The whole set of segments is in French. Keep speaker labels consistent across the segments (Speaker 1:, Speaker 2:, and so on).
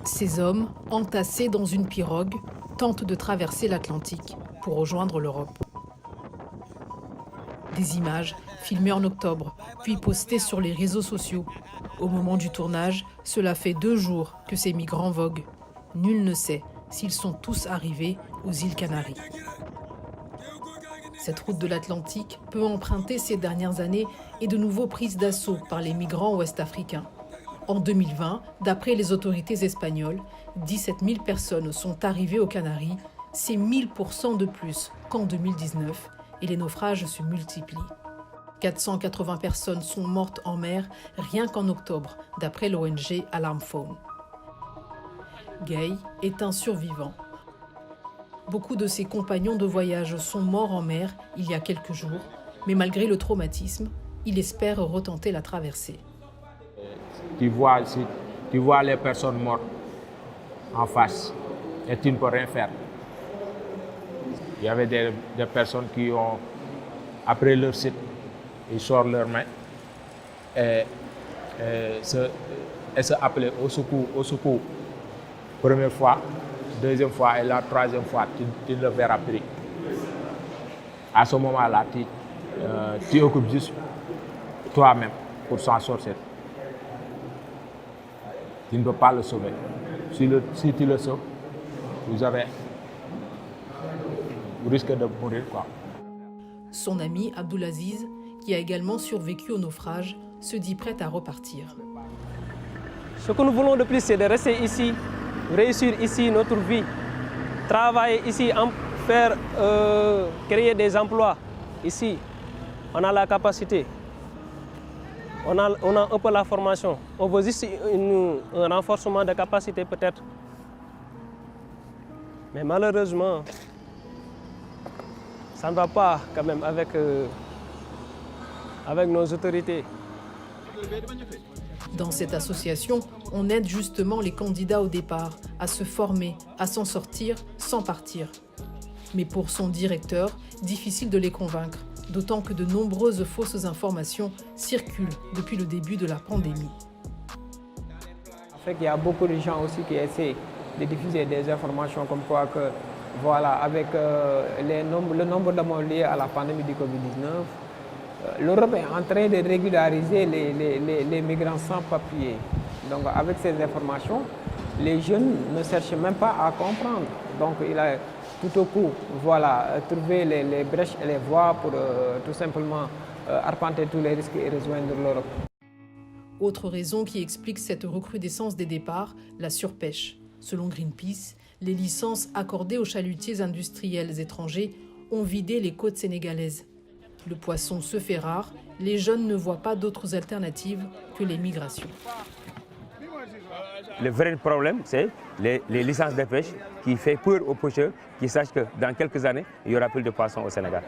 Speaker 1: Ces hommes, entassés dans une pirogue, tentent de traverser l'Atlantique pour rejoindre l'Europe. Des images filmées en octobre, puis postées sur les réseaux sociaux. Au moment du tournage, cela fait 2 jours que ces migrants voguent. Nul ne sait s'ils sont tous arrivés aux îles Canaries. Cette route de l'Atlantique, peu empruntée ces dernières années, est de nouveau prise d'assaut par les migrants ouest-africains. En 2020, d'après les autorités espagnoles, 17 000 personnes sont arrivées aux Canaries. C'est 1000% de plus qu'en 2019 et les naufrages se multiplient. 480 personnes sont mortes en mer rien qu'en octobre, d'après l'ONG Alarm Phone. Gay est un survivant. Beaucoup de ses compagnons de voyage sont morts en mer il y a quelques jours, mais malgré le traumatisme, il espère retenter la traversée.
Speaker 2: Tu vois les personnes mortes en face et tu ne peux rien faire. Il y avait des personnes qui ont, après leur site, ils sortent leurs mains et se appelaient au secours. Première fois, deuxième fois et la troisième fois, tu ne le verras plus. À ce moment-là, tu occupes juste toi-même pour s'en sortir. Tu ne peux pas le sauver. Si tu le sauves, vous risquez de mourir, quoi.
Speaker 1: Son ami Abdulaziz, qui a également survécu au naufrage, se dit prêt à repartir.
Speaker 3: Ce que nous voulons de plus, c'est de rester ici, réussir ici notre vie, travailler ici, créer des emplois ici. On a la capacité, on a un peu la formation. On veut juste un renforcement de capacité peut-être. Mais malheureusement, ça ne va pas quand même avec nos autorités.
Speaker 1: Dans cette association, on aide justement les candidats au départ à se former, à s'en sortir sans partir. Mais pour son directeur, difficile de les convaincre, d'autant que de nombreuses fausses informations circulent depuis le début de la pandémie.
Speaker 4: En fait, il y a beaucoup de gens aussi qui essaient de diffuser des informations comme quoi que, voilà, avec le nombre de morts liés à la pandémie du Covid-19, l'Europe est en train de régulariser les migrants sans papier. Donc avec ces informations, les jeunes ne cherchent même pas à comprendre. Donc il a tout au coup, voilà, trouvé les brèches et les voies pour tout simplement arpenter tous les risques et rejoindre l'Europe.
Speaker 1: Autre raison qui explique cette recrudescence des départs, la surpêche. Selon Greenpeace, les licences accordées aux chalutiers industriels étrangers ont vidé les côtes sénégalaises. Le poisson se fait rare, les jeunes ne voient pas d'autres alternatives que les migrations.
Speaker 5: Le vrai problème, c'est les licences de pêche qui font peur aux pêcheurs qui sachent que dans quelques années, il n'y aura plus de poissons au Sénégal.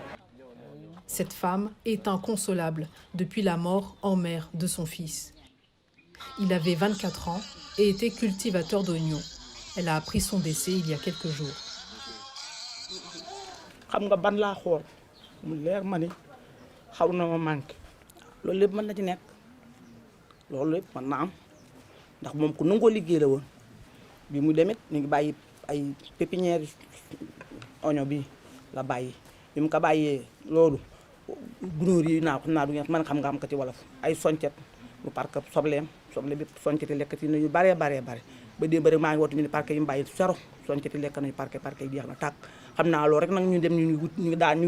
Speaker 1: Cette femme est inconsolable depuis la mort en mer de son fils. Il avait 24 ans et était cultivateur d'oignons. Elle a appris son décès il y a quelques jours.
Speaker 6: ndax moom ku nangoo liggéey la woon bi mu demit ñu ngi bàyyi ay pépinière oignon bi la bàyyi bi mu ko bàyyee loolu gunóor yi naa du ngeen man xam nga am ko ci wolof ay soncet mu parc soble bi soncet yi lekkati nañu bare ba démb rek maa ngi wootu ñu ne parc yi mu bàyyi zéro soncet yi lekk nañu parc yi jeex na tàkk xam naa loolu rek nag ñu dem ñu ngi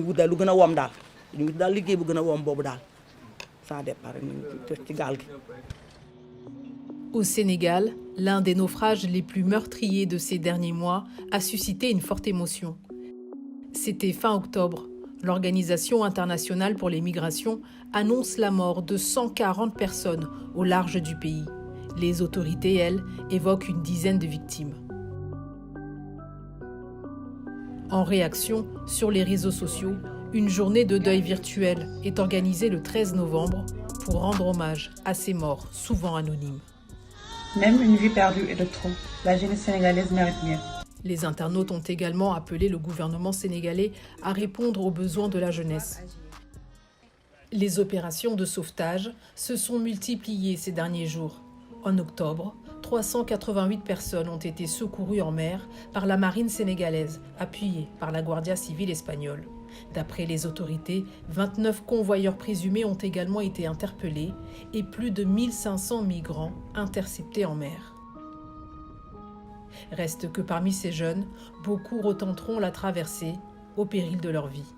Speaker 6: wut daal lu gën a woom daal ñu ngi daal liggéey bu gën a woom boobu daal sans départ ñu ngi ci gaal gi.
Speaker 1: Au Sénégal, l'un des naufrages les plus meurtriers de ces derniers mois a suscité une forte émotion. C'était fin octobre. L'Organisation internationale pour les migrations annonce la mort de 140 personnes au large du pays. Les autorités, elles, évoquent une dizaine de victimes. En réaction, sur les réseaux sociaux, une journée de deuil virtuel est organisée le 13 novembre pour rendre hommage à ces morts, souvent anonymes.
Speaker 7: Même une vie perdue est de trop. La jeunesse sénégalaise mérite mieux.
Speaker 1: Les internautes ont également appelé le gouvernement sénégalais à répondre aux besoins de la jeunesse. Les opérations de sauvetage se sont multipliées ces derniers jours. En octobre, 388 personnes ont été secourues en mer par la marine sénégalaise, appuyée par la Guardia Civile espagnole. D'après les autorités, 29 convoyeurs présumés ont également été interpellés et plus de 1500 migrants interceptés en mer. Reste que parmi ces jeunes, beaucoup retenteront la traversée au péril de leur vie.